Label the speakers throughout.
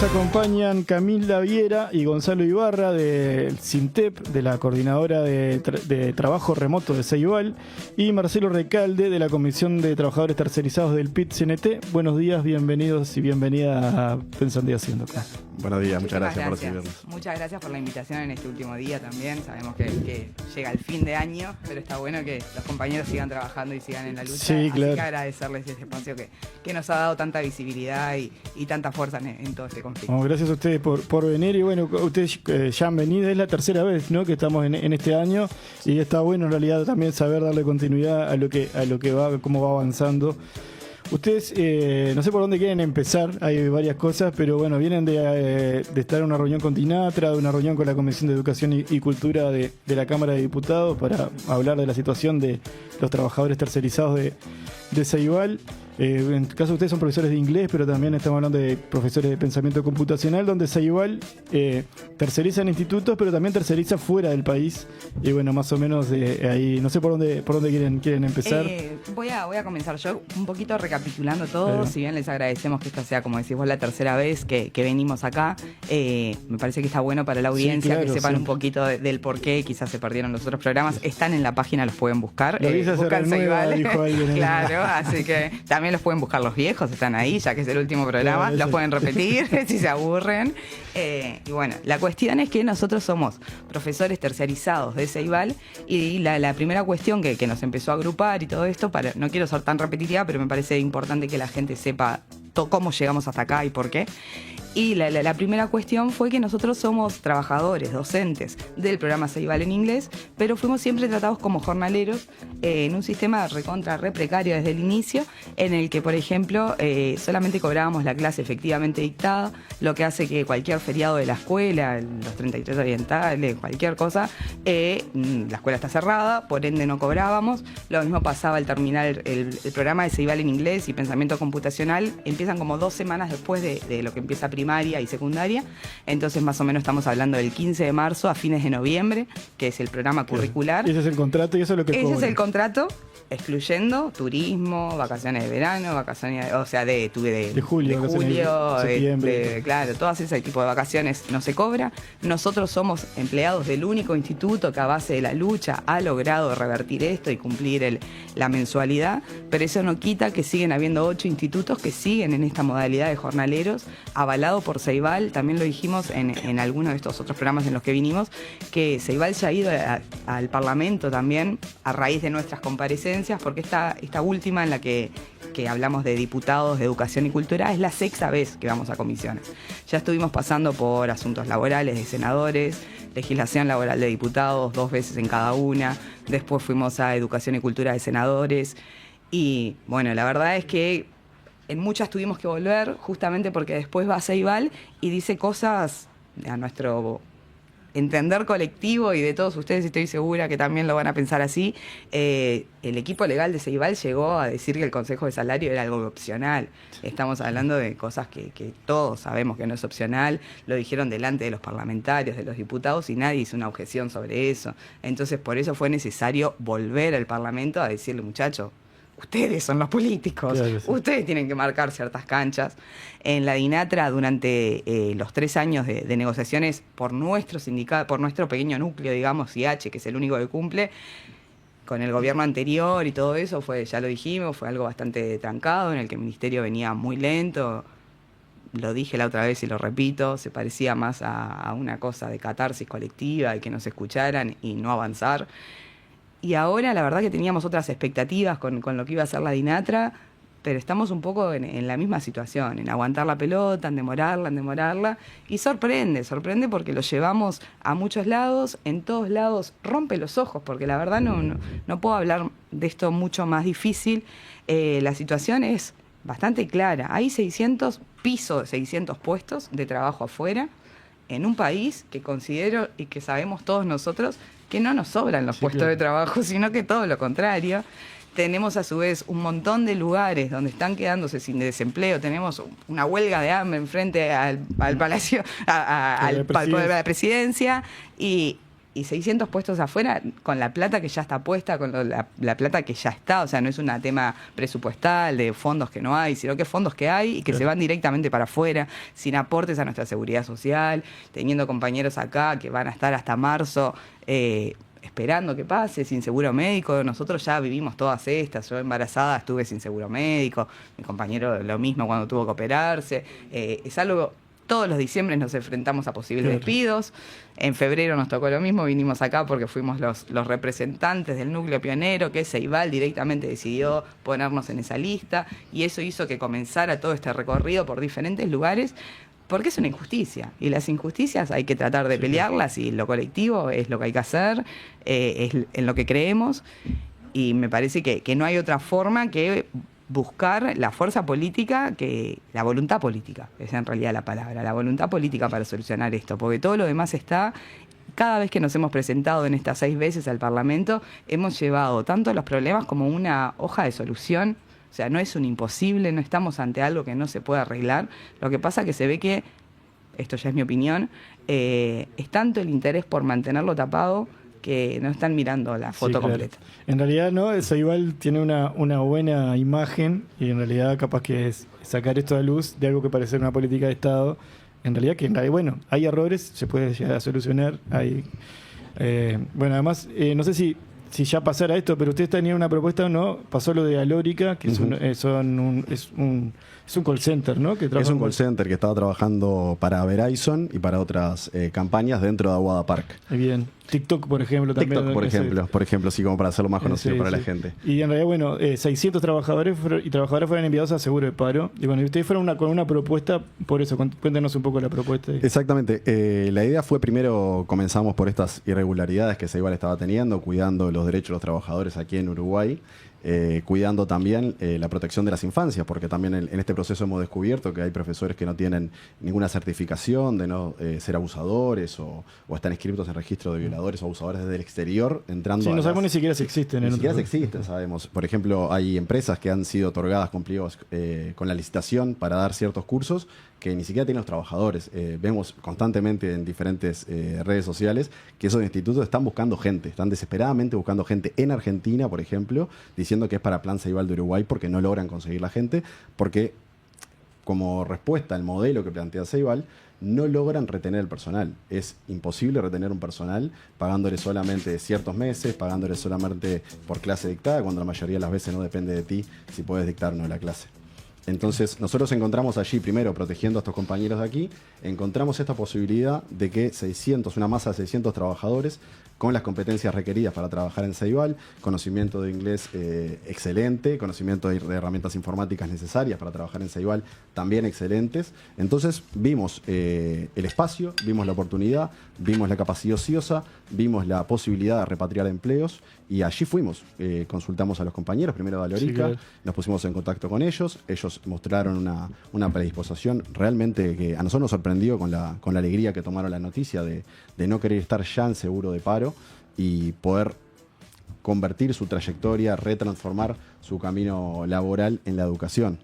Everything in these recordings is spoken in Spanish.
Speaker 1: Nos acompañan Camila Viera y Gonzalo Ibarra del SINTEP, de la Coordinadora de Trabajo Remoto de Ceibal, y Marcelo Recalde de la Comisión de Trabajadores Tercerizados del PIT-CNT. Buenos días, bienvenidos y bienvenida a Pensando y Haciendo.
Speaker 2: Buenos días, muchas gracias por recibirnos.
Speaker 3: Muchas gracias por la invitación en este último día también. Sabemos que llega el fin de año, pero está bueno que los compañeros sigan trabajando y sigan en la lucha.
Speaker 1: Sí, claro.
Speaker 3: Así que agradecerles este espacio que nos ha dado tanta visibilidad y tanta fuerza en todo este conflicto.
Speaker 1: Bueno, gracias a ustedes por venir. Y bueno, ustedes ya han venido, es la tercera vez, ¿no?, que estamos en este año, y está bueno en realidad también saber darle continuidad a lo que va, cómo va avanzando. Ustedes, no sé por dónde quieren empezar, hay varias cosas, pero bueno, vienen de estar en una reunión con Dinatra, de una reunión con la Comisión de Educación y Cultura de la Cámara de Diputados para hablar de la situación de los trabajadores tercerizados de Ceibal. En el caso de ustedes son profesores de inglés, pero también estamos hablando de profesores de pensamiento computacional, donde Ceibal terceriza en institutos, pero también terceriza fuera del país. Y bueno, más o menos ahí, no sé por dónde quieren empezar.
Speaker 3: Voy a comenzar yo un poquito recapitulando todo.
Speaker 1: Claro.
Speaker 3: Si bien les agradecemos que esta sea, como decís vos, la tercera vez que venimos acá, me parece que está bueno para la audiencia, sí, claro, que sepan un poquito del por qué quizás se perdieron los otros programas. Están en la página, los pueden buscar.
Speaker 1: Buscan Ceibal.
Speaker 3: Claro, así que también los pueden buscar los viejos, están ahí, ya que es el último programa,
Speaker 1: claro,
Speaker 3: los pueden repetir si se aburren. Y bueno, la cuestión es que nosotros somos profesores terciarizados de Ceibal, y la primera cuestión que nos empezó a agrupar y todo esto, no quiero ser tan repetitiva, pero me parece importante que la gente sepa cómo llegamos hasta acá y por qué. Y la primera cuestión fue que nosotros somos trabajadores, docentes del programa Ceibal en inglés, pero fuimos siempre tratados como jornaleros en un sistema re precario desde el inicio, en el que, por ejemplo, solamente cobrábamos la clase efectivamente dictada, lo que hace que cualquier feriado de la escuela, los 33 orientales, cualquier cosa, la escuela está cerrada, por ende no cobrábamos. Lo mismo pasaba al terminar el programa de Ceibal en inglés y pensamiento computacional, empiezan como 2 semanas después de lo que empieza primaria y secundaria, entonces más o menos estamos hablando del 15 de marzo a fines de noviembre, que es el programa curricular.
Speaker 1: Ese es el contrato y eso es lo que
Speaker 3: Ese
Speaker 1: cobran.
Speaker 3: es el contrato, excluyendo turismo, vacaciones de verano, vacaciones, o sea, de julio,
Speaker 1: septiembre.
Speaker 3: Claro, todas ese tipo de vacaciones no se cobra. Nosotros somos empleados del único instituto que a base de la lucha ha logrado revertir esto y cumplir la mensualidad, pero eso no quita que siguen habiendo 8 institutos que siguen en esta modalidad de jornaleros, avalado por Ceibal. También lo dijimos en algunos de estos otros programas en los que vinimos, que Ceibal ya ha ido al Parlamento también a raíz de nuestras comparecencias, porque esta última en la que hablamos de diputados de Educación y Cultura es la 6ª vez que vamos a comisiones. Ya estuvimos pasando por asuntos laborales de senadores, legislación laboral de diputados, 2 veces en cada una, después fuimos a Educación y Cultura de senadores, y bueno, la verdad es que en muchas tuvimos que volver justamente porque después va a Ceibal y dice cosas a nuestro entender colectivo y de todos ustedes, estoy segura que también lo van a pensar así. El equipo legal de Ceibal llegó a decir que el consejo de salario era algo opcional. Estamos hablando de cosas que todos sabemos que no es opcional, lo dijeron delante de los parlamentarios, de los diputados, y nadie hizo una objeción sobre eso. Entonces por eso fue necesario volver al Parlamento a decirle, muchachos, ustedes son los políticos, claro, sí. Ustedes tienen que marcar ciertas canchas. En la Dinatra, durante los 3 años de negociaciones por nuestro sindicato, por nuestro pequeño núcleo, digamos, IH, que es el único que cumple, con el gobierno anterior y todo eso, ya lo dijimos, fue algo bastante trancado, en el que el ministerio venía muy lento. Lo dije la otra vez y lo repito, se parecía más a una cosa de catarsis colectiva y que nos escucharan y no avanzar. Y ahora la verdad que teníamos otras expectativas con lo que iba a ser la Dinatra, pero estamos un poco en la misma situación, en aguantar la pelota, en demorarla, y sorprende porque lo llevamos a muchos lados, en todos lados rompe los ojos, porque la verdad no puedo hablar de esto mucho más difícil. La situación es bastante clara, hay 600 puestos de trabajo afuera, en un país que considero y que sabemos todos nosotros que no nos sobran los puestos de trabajo, sino que todo lo contrario. Tenemos a su vez un montón de lugares donde están quedándose sin desempleo. Tenemos una huelga de hambre enfrente al Palacio, al Poder de la Presidencia. Y y 600 puestos afuera con la plata que ya está puesta, con la plata que ya está. O sea, no es un tema presupuestal de fondos que no hay, sino que fondos que hay y que se van directamente para afuera, sin aportes a nuestra seguridad social, teniendo compañeros acá que van a estar hasta marzo esperando que pase, sin seguro médico. Nosotros ya vivimos todas estas. Yo embarazada estuve sin seguro médico, mi compañero lo mismo cuando tuvo que operarse. Es algo... Todos los diciembres nos enfrentamos a posibles despidos. En febrero nos tocó lo mismo, vinimos acá porque fuimos los representantes del núcleo pionero, que Ceibal directamente decidió ponernos en esa lista, y eso hizo que comenzara todo este recorrido por diferentes lugares, porque es una injusticia, y las injusticias hay que tratar de pelearlas, y lo colectivo es lo que hay que hacer, es en lo que creemos, y me parece que no hay otra forma que buscar la fuerza política, la voluntad política, es en realidad la palabra, la voluntad política para solucionar esto, porque todo lo demás está. Cada vez que nos hemos presentado en estas 6 veces al Parlamento, hemos llevado tanto los problemas como una hoja de solución. O sea, no es un imposible, no estamos ante algo que no se puede arreglar. Lo que pasa es que se ve que, esto ya es mi opinión, es tanto el interés por mantenerlo tapado que no están mirando la foto completa.
Speaker 1: En realidad, ¿no? Ceibal tiene una buena imagen, y en realidad capaz que es sacar esto a luz de algo que parece una política de Estado. En realidad, bueno, hay errores, se puede llegar a solucionar. Bueno, además, no sé si ya pasara esto, pero ustedes tenían una propuesta, ¿no? Pasó lo de Alórica, que es un call center, ¿no?
Speaker 2: Es un call center que estaba trabajando para Verizon y para otras campañas dentro de Aguada Park.
Speaker 1: Bien. TikTok, por ejemplo, también.
Speaker 2: TikTok, por ejemplo, sí, como para hacerlo más conocido para la gente.
Speaker 1: Y en realidad, bueno, 600 trabajadores y trabajadoras fueron enviados a seguro de paro. Y bueno, ustedes fueron con una propuesta, por eso, cuéntenos un poco la propuesta.
Speaker 2: Exactamente. La idea fue, primero, comenzamos por estas irregularidades que Ceibal estaba teniendo, cuidando los derechos de los trabajadores aquí en Uruguay. Cuidando también la protección de las infancias, porque también en este proceso hemos descubierto que hay profesores que no tienen ninguna certificación de no ser abusadores o están inscritos en registro de violadores o abusadores desde el exterior, entrando.
Speaker 1: Sí, no sabemos ni siquiera si existen.
Speaker 2: Ni siquiera existen, sabemos. Por ejemplo, hay empresas que han sido otorgadas con pliegos con la licitación para dar ciertos cursos que ni siquiera tienen los trabajadores. Vemos constantemente en diferentes redes sociales que esos institutos están buscando gente, están desesperadamente buscando gente en Argentina, por ejemplo, diciendo que es para Plan Ceibal de Uruguay porque no logran conseguir la gente, porque como respuesta al modelo que plantea Ceibal, no logran retener el personal. Es imposible retener un personal pagándole solamente ciertos meses, pagándole solamente por clase dictada, cuando la mayoría de las veces no depende de ti si puedes dictar o no la clase. Entonces, nosotros encontramos allí, primero, protegiendo a estos compañeros de aquí, encontramos esta posibilidad de que una masa de 600 trabajadores con las competencias requeridas para trabajar en Ceibal, conocimiento de inglés excelente, conocimiento de herramientas informáticas necesarias para trabajar en Ceibal también excelentes. Entonces, vimos el espacio, vimos la oportunidad, vimos la capacidad ociosa, vimos la posibilidad de repatriar empleos, y allí fuimos, consultamos a los compañeros, primero de Alórica,
Speaker 1: claro.
Speaker 2: Nos pusimos en contacto con ellos mostraron una predisposición realmente que a nosotros nos sorprendió con la alegría que tomaron la noticia de no querer estar ya en seguro de paro y poder convertir su trayectoria, retransformar su camino laboral en la educación.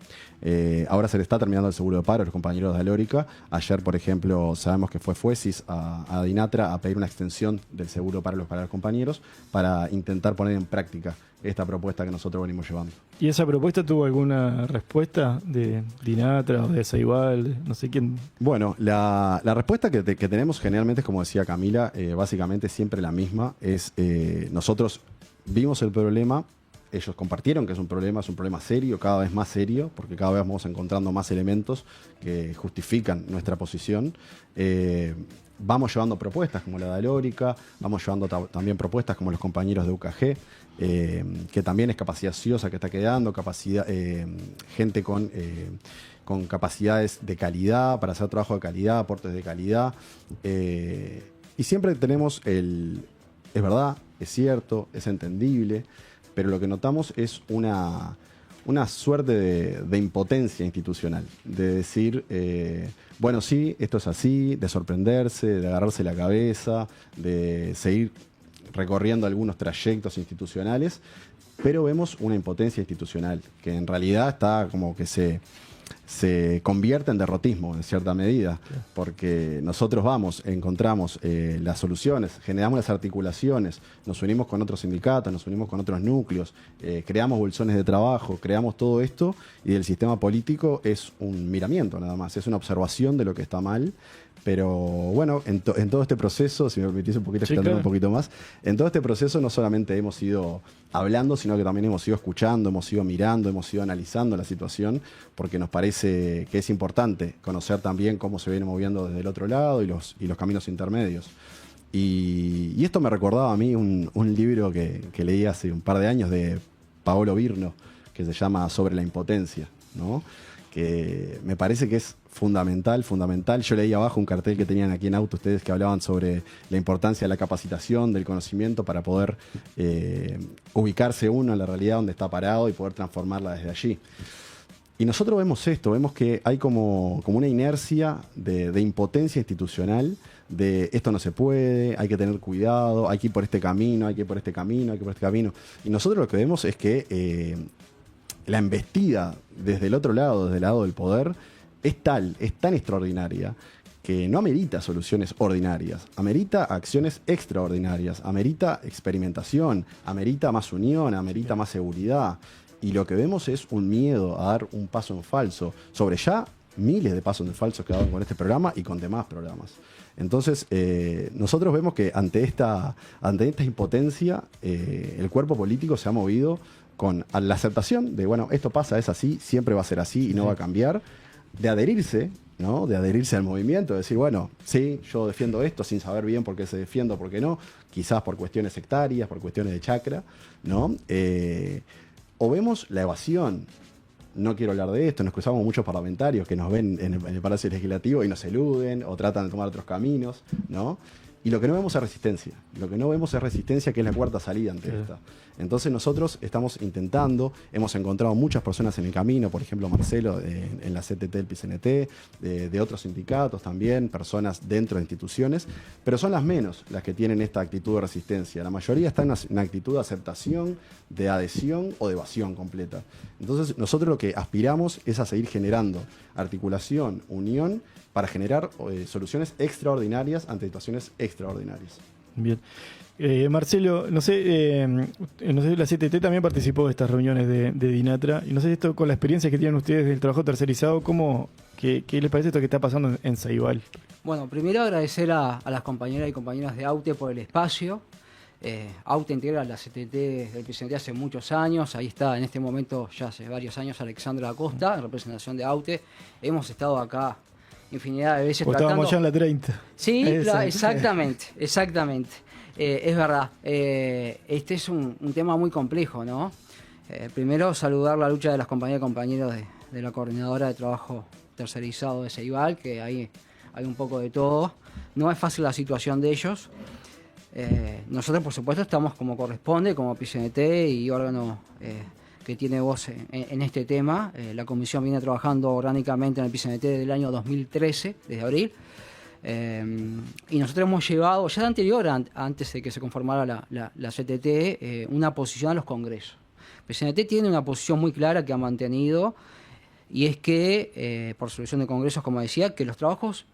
Speaker 2: Ahora se le está terminando el seguro de paro a los compañeros de Alórica. Ayer, por ejemplo, sabemos que fue Fuesis a Dinatra a pedir una extensión del seguro de paro para los compañeros para intentar poner en práctica esta propuesta que nosotros venimos llevando.
Speaker 1: ¿Y esa propuesta tuvo alguna respuesta de Dinatra o de Ceibal? No sé quién.
Speaker 2: Bueno, la respuesta que tenemos generalmente es, como decía Camila, básicamente siempre la misma. Nosotros vimos el problema, ellos compartieron que es un problema serio, cada vez más serio, porque cada vez vamos encontrando más elementos que justifican nuestra posición. Vamos llevando propuestas como la de Alórica, vamos llevando también propuestas como los compañeros de UKG, que también es capacidad ociosa que está quedando, gente con capacidades de calidad, para hacer trabajo de calidad, aportes de calidad. Y siempre tenemos es verdad, es cierto, es entendible, pero lo que notamos es una suerte de impotencia institucional, de decir, bueno, sí, esto es así, de sorprenderse, de agarrarse la cabeza, de seguir recorriendo algunos trayectos institucionales, pero vemos una impotencia institucional que en realidad está como que se se convierte en derrotismo en cierta medida, porque nosotros encontramos las soluciones, generamos las articulaciones, nos unimos con otros sindicatos, nos unimos con otros núcleos, creamos bolsones de trabajo, creamos todo esto, y el sistema político es un miramiento nada más, es una observación de lo que está mal. Pero bueno, en todo este proceso, si me permitís un poquito extender un poquito más, en todo este proceso no solamente hemos ido hablando, sino que también hemos ido escuchando, hemos ido mirando, hemos ido analizando la situación, porque nos parece que es importante conocer también cómo se viene moviendo desde el otro lado y los caminos intermedios. Y esto me recordaba a mí un libro que leí hace un par de años de Paolo Virno, que se llama Sobre la impotencia, ¿no? Que me parece que es fundamental. Yo leí abajo un cartel que tenían aquí en Auto ustedes que hablaban sobre la importancia de la capacitación, del conocimiento para poder ubicarse uno en la realidad donde está parado y poder transformarla desde allí. Y nosotros vemos esto, vemos que hay como una inercia de impotencia institucional, de esto no se puede, hay que tener cuidado, hay que ir por este camino, hay que ir por este camino, hay que ir por este camino. Y nosotros lo que vemos es que la embestida desde el otro lado, desde el lado del poder, es tan extraordinaria que no amerita soluciones ordinarias, amerita acciones extraordinarias, amerita experimentación, amerita más unión, amerita más seguridad. Y lo que vemos es un miedo a dar un paso en falso sobre ya miles de pasos en falso que daban con este programa y con demás programas. Entonces, nosotros vemos que ante esta impotencia, el cuerpo político se ha movido con la aceptación de, bueno, esto pasa, es así, siempre va a ser así y no va a cambiar, de adherirse, ¿no? De adherirse al movimiento, de decir, bueno, sí, yo defiendo esto sin saber bien por qué se defiende, por qué no, quizás por cuestiones sectarias, por cuestiones de chakra, ¿no? O vemos la evasión. No quiero hablar de esto, nos cruzamos muchos parlamentarios que nos ven en el Palacio Legislativo y nos eluden o tratan de tomar otros caminos, ¿no? Y lo que no vemos es resistencia. Lo que no vemos es resistencia, que es la cuarta salida ante esta. Entonces nosotros estamos intentando, hemos encontrado muchas personas en el camino, por ejemplo Marcelo en la CTT del PCNT, de otros sindicatos también, personas dentro de instituciones, pero son las menos las que tienen esta actitud de resistencia. La mayoría está en una actitud de aceptación, de adhesión o de evasión completa. Entonces nosotros lo que aspiramos es a seguir generando articulación, unión, para generar soluciones extraordinarias ante situaciones extraordinarias.
Speaker 1: Bien. Marcelo, no sé, la CTT también participó de estas reuniones de Dinatra, y no sé esto con la experiencia que tienen ustedes del trabajo tercerizado, ¿qué les parece esto que está pasando en Ceibal?
Speaker 4: Bueno, primero agradecer a las compañeras y compañeros de AUTE por el espacio. AUTE integra la CTT del PCNT hace muchos años, ahí está en este momento ya hace varios años Alexandra Acosta, en representación de AUTE. Hemos estado acá infinidad de veces tratando...
Speaker 1: Estábamos ya en la 30.
Speaker 4: Sí, exactamente. Es verdad, este es un tema muy complejo, ¿no? Primero saludar la lucha de las compañeras y compañeros de la coordinadora de trabajo tercerizado de Ceibal, que ahí hay un poco de todo. No es fácil la situación de ellos. Nosotros, por supuesto, estamos como corresponde, como PCNT y órgano que tiene voz en este tema. La comisión viene trabajando orgánicamente en el PCNT desde el año 2013, desde abril. Y nosotros hemos llevado, ya de anterior, antes de que se conformara la CTT, una posición a los congresos. El PCNT tiene una posición muy clara que ha mantenido, y es que, por solución de congresos, como decía, que los trabajos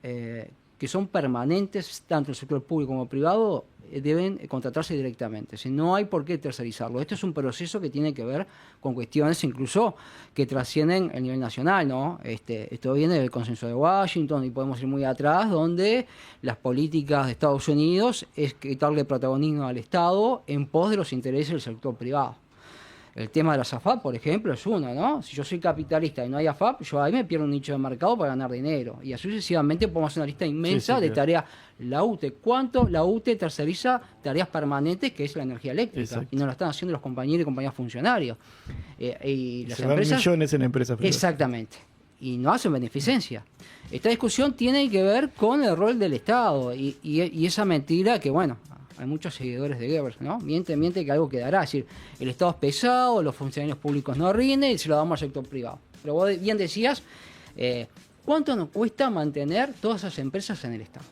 Speaker 4: que son permanentes, tanto en el sector público como privado, deben contratarse directamente. Si no hay por qué tercerizarlo. Esto es un proceso que tiene que ver con cuestiones incluso que trascienden el nivel nacional, ¿no? Esto viene del consenso de Washington y podemos ir muy atrás, donde las políticas de Estados Unidos es quitarle protagonismo al Estado en pos de los intereses del sector privado. El tema de las AFAP, por ejemplo, es uno, ¿no? Si yo soy capitalista y no hay AFAP, yo ahí me pierdo un nicho de mercado para ganar dinero. Y así sucesivamente podemos hacer una lista inmensa de tareas. La UTE, ¿cuánto la UTE terceriza tareas permanentes, que es la energía eléctrica? Exacto. Y no lo están haciendo los compañeros y compañeras funcionarios. Y las empresas,
Speaker 1: millones en empresas privadas.
Speaker 4: Exactamente. Y no hacen beneficencia. Esta discusión tiene que ver con el rol del Estado y esa mentira que, bueno, hay muchos seguidores de Goebbels, ¿no? Miente que algo quedará. Es decir, el Estado es pesado, los funcionarios públicos no rinden y se lo damos al sector privado. Pero vos bien decías, ¿cuánto nos cuesta mantener todas esas empresas en el Estado?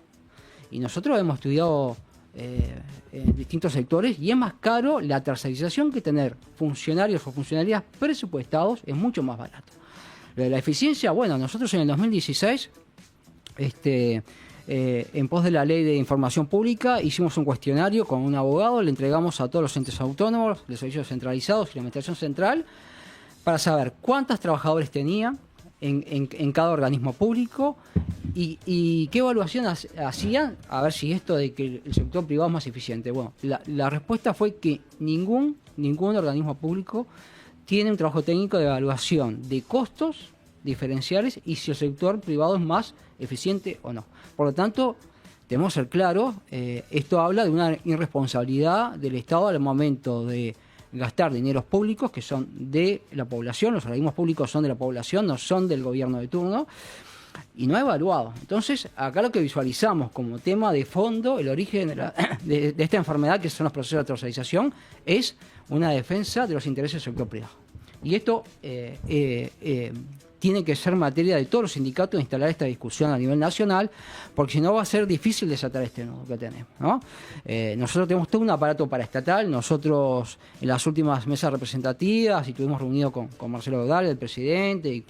Speaker 4: Y nosotros hemos estudiado en distintos sectores y es más caro la tercerización que tener funcionarios o funcionarias presupuestados, es mucho más barato. Lo de la eficiencia, bueno, nosotros en el 2016, en pos de la Ley de Información Pública, hicimos un cuestionario con un abogado, le entregamos a todos los entes autónomos, los servicios centralizados y la administración central, para saber cuántos trabajadores tenían en cada organismo público y qué evaluación hacían, a ver si esto de que el sector privado es más eficiente. Bueno, la respuesta fue que ningún organismo público tiene un trabajo técnico de evaluación de costos diferenciales y si el sector privado es más eficiente o no. Por lo tanto, tenemos que ser claros, esto habla de una irresponsabilidad del Estado al momento de gastar dineros públicos que son de la población, los organismos públicos son de la población, no son del gobierno de turno, y no ha evaluado. Entonces, acá lo que visualizamos como tema de fondo, el origen de esta enfermedad, que son los procesos de tercerización, es una defensa de los intereses del sector privado. Y esto tiene que ser materia de todos los sindicatos de instalar esta discusión a nivel nacional, porque si no va a ser difícil desatar este nudo que tenemos, ¿no? Nosotros tenemos todo un aparato paraestatal, nosotros en las últimas mesas representativas y estuvimos reunidos con Marcelo Eudal, el presidente, y,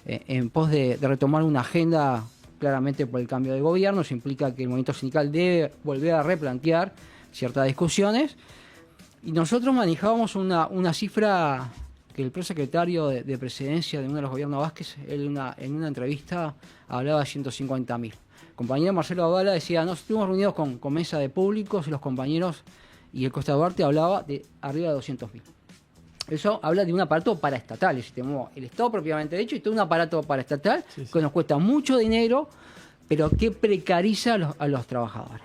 Speaker 4: en pos de retomar una agenda claramente por el cambio de gobierno. Eso implica que el movimiento sindical debe volver a replantear ciertas discusiones, y nosotros manejábamos una cifra que el prosecretario de presidencia de uno de los gobiernos Vázquez, él en una entrevista hablaba de 150.000. El compañero Marcelo Abala decía, nos estuvimos reunidos con mesa de públicos y los compañeros, y el Costa Duarte hablaba de arriba de 200.000. Eso habla de un aparato paraestatal, el Estado propiamente dicho, y todo un aparato paraestatal que nos cuesta mucho dinero, pero que precariza a los trabajadores.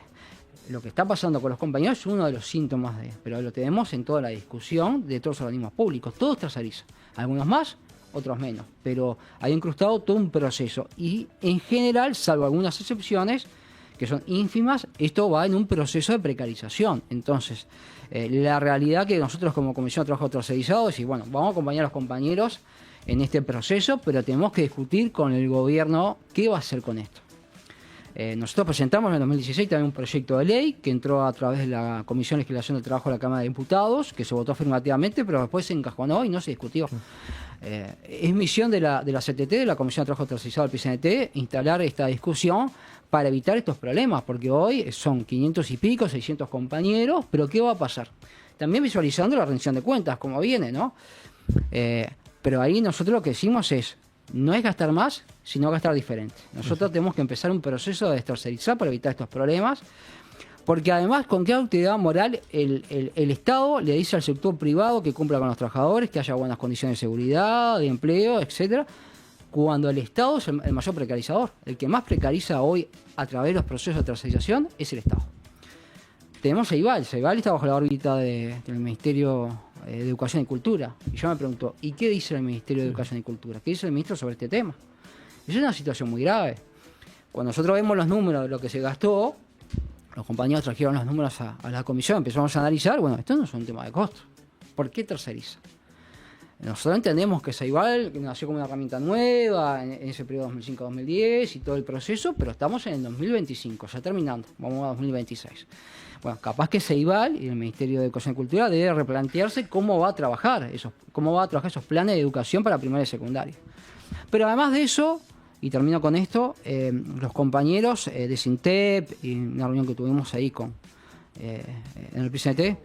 Speaker 4: Lo que está pasando con los compañeros es uno de los síntomas pero lo tenemos en toda la discusión de todos los organismos públicos, todos tercerizan, algunos más, otros menos, pero hay incrustado todo un proceso y en general, salvo algunas excepciones que son ínfimas, esto va en un proceso de precarización. Entonces, la realidad que nosotros como Comisión de Trabajo Tercerizado es, bueno, vamos a acompañar a los compañeros en este proceso, pero tenemos que discutir con el gobierno qué va a hacer con esto. Nosotros presentamos en el 2016 también un proyecto de ley que entró a través de la Comisión de Legislación del Trabajo de la Cámara de Diputados, que se votó afirmativamente, pero después se encajonó y no se discutió. Es misión de la CTT, de la Comisión de Trabajo Tercerizado del PCNT, instalar esta discusión para evitar estos problemas, porque hoy son 500 y pico, 600 compañeros, pero ¿qué va a pasar? También visualizando la rendición de cuentas, como viene, ¿no? Pero ahí nosotros lo que decimos es, no es gastar más, sino gastar diferente. Nosotros tenemos que empezar un proceso de destercerizar para evitar estos problemas, porque además, ¿con qué autoridad moral el Estado le dice al sector privado que cumpla con los trabajadores, que haya buenas condiciones de seguridad, de empleo, etcétera, cuando el Estado es el mayor precarizador? El que más precariza hoy a través de los procesos de tercerización es el Estado. Tenemos Ceibal está bajo la órbita del Ministerio de Educación y Cultura. Y yo me pregunto, ¿y qué dice el Ministerio de Educación y Cultura? ¿Qué dice el ministro sobre este tema? Es una situación muy grave. Cuando nosotros vemos los números de lo que se gastó, los compañeros trajeron los números a la comisión, empezamos a analizar, bueno, esto no es un tema de costo. ¿Por qué terceriza? Nosotros entendemos que Ceibal nació como una herramienta nueva en ese periodo 2005-2010 y todo el proceso, pero estamos en el 2025, ya terminando, vamos a 2026. Bueno, capaz que Ceibal y el Ministerio de Educación y Cultura debe replantearse cómo va a trabajar esos planes de educación para primaria y secundaria. Pero además de eso, y termino con esto, los compañeros de Sintep y una reunión que tuvimos ahí en el PCNT,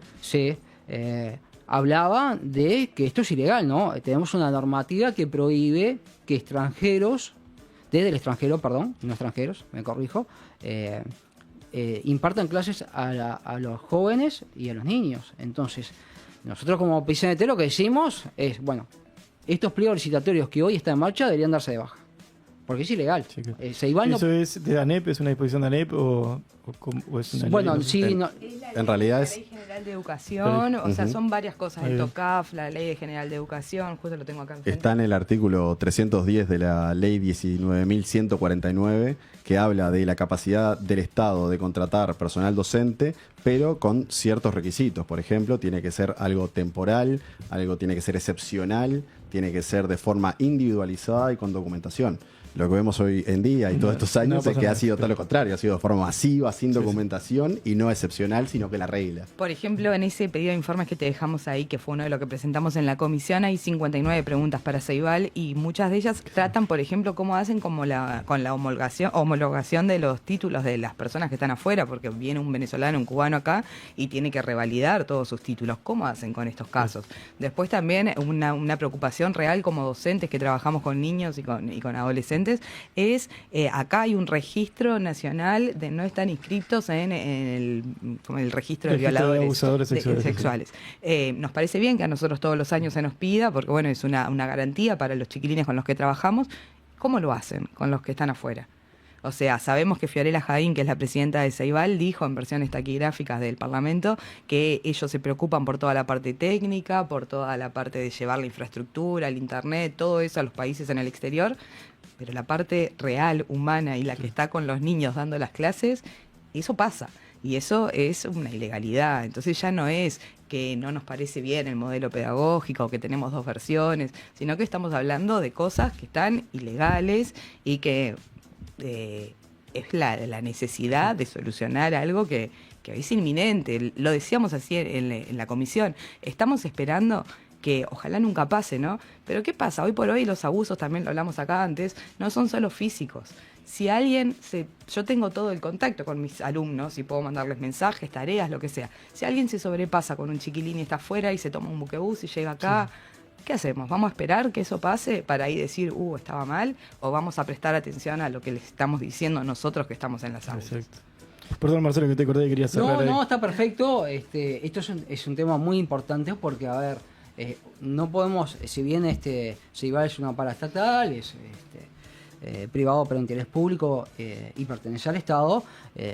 Speaker 4: hablaban de que esto es ilegal, ¿no? Tenemos una normativa que prohíbe que desde el extranjero, no extranjeros, me corrijo, impartan clases a los jóvenes y a los niños. Entonces, nosotros como PCNT lo que decimos es, bueno, estos pliegos licitatorios que hoy están en marcha deberían darse de baja, porque es ilegal. Sí, claro.
Speaker 1: ¿Eso es de ANEP? ¿Es una disposición de ANEP o es una
Speaker 4: bueno,
Speaker 1: ley?
Speaker 4: sí, no.
Speaker 2: En realidad es...
Speaker 3: La Ley General de Educación, o sea, son varias cosas, el TOCAF, la Ley General de Educación, justo lo tengo acá enfrente.
Speaker 2: Está en el artículo 310 de la Ley 19.149, que habla de la capacidad del Estado de contratar personal docente, pero con ciertos requisitos. Por ejemplo, tiene que ser algo temporal, algo tiene que ser excepcional, tiene que ser de forma individualizada y con documentación. Lo que vemos hoy en día y todos estos años es que ha sido todo lo contrario, ha sido de forma masiva, sin documentación y no excepcional, sino que la regla.
Speaker 3: Por ejemplo, en ese pedido de informes que te dejamos ahí, que fue uno de los que presentamos en la comisión, hay 59 preguntas para Ceibal y muchas de ellas tratan, por ejemplo, cómo hacen con la homologación de los títulos de las personas que están afuera, porque viene un venezolano, un cubano acá y tiene que revalidar todos sus títulos. ¿Cómo hacen con estos casos? Después también una preocupación real como docentes que trabajamos con niños y con adolescentes es, acá hay un registro nacional de no están inscritos en el registro de violadores,
Speaker 1: de abusadores
Speaker 3: sexuales. Nos parece bien que a nosotros todos los años se nos pida, porque bueno, es una garantía para los chiquilines con los que trabajamos. ¿Cómo lo hacen con los que están afuera? O sea, sabemos que Fiorella Jaín, que es la presidenta de Ceibal, dijo en versiones taquigráficas del Parlamento que ellos se preocupan por toda la parte técnica, por toda la parte de llevar la infraestructura, el internet, todo eso a los países en el exterior, pero la parte real, humana y la que está con los niños dando las clases, eso pasa. Y eso es una ilegalidad. Entonces ya no es que no nos parece bien el modelo pedagógico, que tenemos dos versiones, sino que estamos hablando de cosas que están ilegales y que es la necesidad de solucionar algo que es inminente. Lo decíamos así en la comisión. Estamos esperando que ojalá nunca pase, ¿no? Pero ¿qué pasa? Hoy por hoy los abusos, también lo hablamos acá antes, no son solo físicos. Si alguien yo tengo todo el contacto con mis alumnos y puedo mandarles mensajes, tareas, lo que sea. Si alguien se sobrepasa con un chiquilín y está afuera y se toma un buquebús y llega acá, ¿qué hacemos? ¿Vamos a esperar que eso pase para ahí decir, estaba mal? ¿O vamos a prestar atención a lo que les estamos diciendo nosotros que estamos en las aulas?
Speaker 1: Exacto. Perdón, Marcelo, que te acordé que querías cerrar ahí.
Speaker 4: No, está perfecto. Esto es un tema muy importante porque, a ver, no podemos, si bien Ceibal es una paraestatal, es privado pero interés público y pertenece al Estado,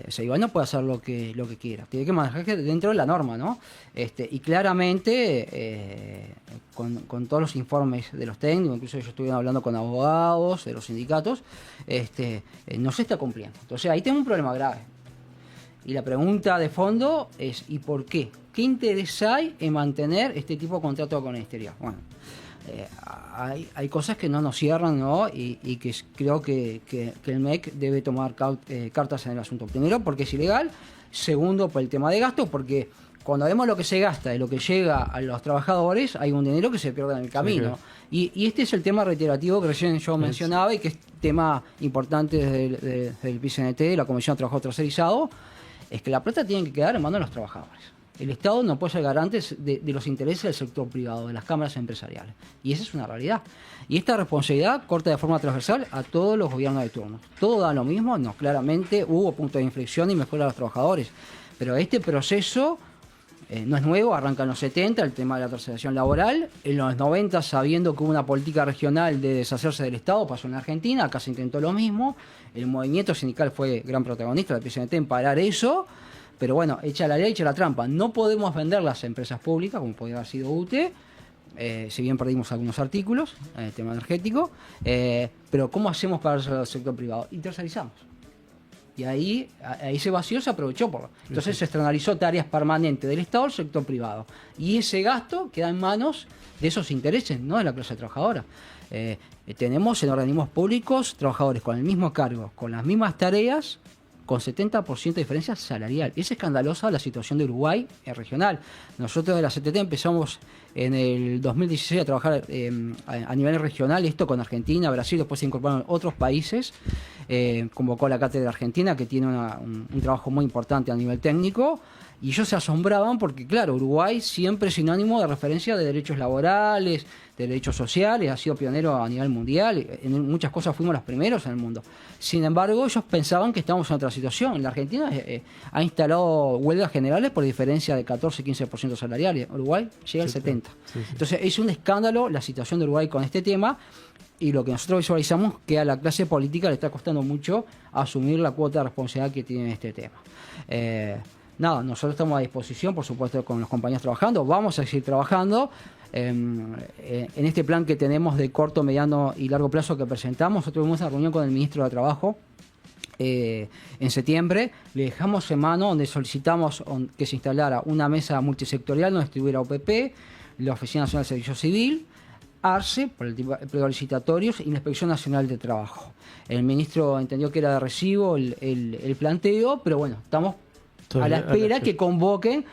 Speaker 4: Ceibal no puede hacer lo que quiera, tiene que manejarse dentro de la norma, ¿no? Y claramente con todos los informes de los técnicos, incluso yo estuve hablando con abogados de los sindicatos, no se está cumpliendo. Entonces ahí tengo un problema grave. Y la pregunta de fondo es, ¿y por qué? ¿Qué interés hay en mantener este tipo de contrato con el exterior? Bueno, hay cosas que no nos cierran, ¿no? Y que creo que el MEC debe tomar cartas en el asunto. Primero, porque es ilegal. Segundo, por el tema de gasto, porque cuando vemos lo que se gasta y lo que llega a los trabajadores, hay un dinero que se pierde en el camino. Sí, y este es el tema reiterativo que recién yo mencionaba y que es tema importante desde el PCNT, de la Comisión de Trabajo Tercerizado, es que la plata tiene que quedar en manos de los trabajadores. El Estado no puede ser garante de los intereses del sector privado, de las cámaras empresariales. Y esa es una realidad. Y esta responsabilidad corta de forma transversal a todos los gobiernos de turno. Todo da lo mismo, no, claramente hubo puntos de inflexión y mejora a los trabajadores. Pero este proceso no es nuevo, arranca en los 70, el tema de la tercerización laboral. En los 90, sabiendo que hubo una política regional de deshacerse del Estado, pasó en Argentina, acá se intentó lo mismo. El movimiento sindical fue gran protagonista del PCNT en parar eso. Pero bueno, echa la ley, echa la trampa. No podemos vender las empresas públicas, como podría haber sido UTE, si bien perdimos algunos artículos en el tema energético. Pero ¿cómo hacemos para el sector privado? Y tercerizamos. Y ahí ese vacío se aprovechó. Entonces se externalizó tareas permanentes del Estado al sector privado. Y ese gasto queda en manos de esos intereses, no de la clase trabajadora. Tenemos en organismos públicos trabajadores con el mismo cargo, con las mismas tareas, con 70% de diferencia salarial. Es escandalosa la situación de Uruguay regional. Nosotros de la CTT empezamos en el 2016 a trabajar a nivel regional, esto con Argentina, Brasil, después se incorporaron otros países. Convocó la Cátedra Argentina, que tiene un trabajo muy importante a nivel técnico. Y ellos se asombraban porque, claro, Uruguay siempre es sinónimo de referencia de derechos laborales, de derechos sociales, ha sido pionero a nivel mundial, en muchas cosas fuimos los primeros en el mundo. Sin embargo, ellos pensaban que estábamos en otra situación. La Argentina ha instalado huelgas generales por diferencia de 14-15% salarial. Uruguay llega al 70%. Sí. Entonces, es un escándalo la situación de Uruguay con este tema. Y lo que nosotros visualizamos que a la clase política le está costando mucho asumir la cuota de responsabilidad que tiene en este tema. Nosotros estamos a disposición, por supuesto, con los compañeros trabajando. Vamos a seguir trabajando. En este plan que tenemos de corto, mediano y largo plazo que presentamos, nosotros tuvimos una reunión con el ministro de Trabajo en septiembre. Le dejamos en mano donde solicitamos que se instalara una mesa multisectorial donde estuviera OPP, la Oficina Nacional de Servicio Civil, ARCE, por el pliego licitatorios, y la Inspección Nacional de Trabajo. El ministro entendió que era de recibo el planteo, pero bueno, estamos a la espera que convoquen,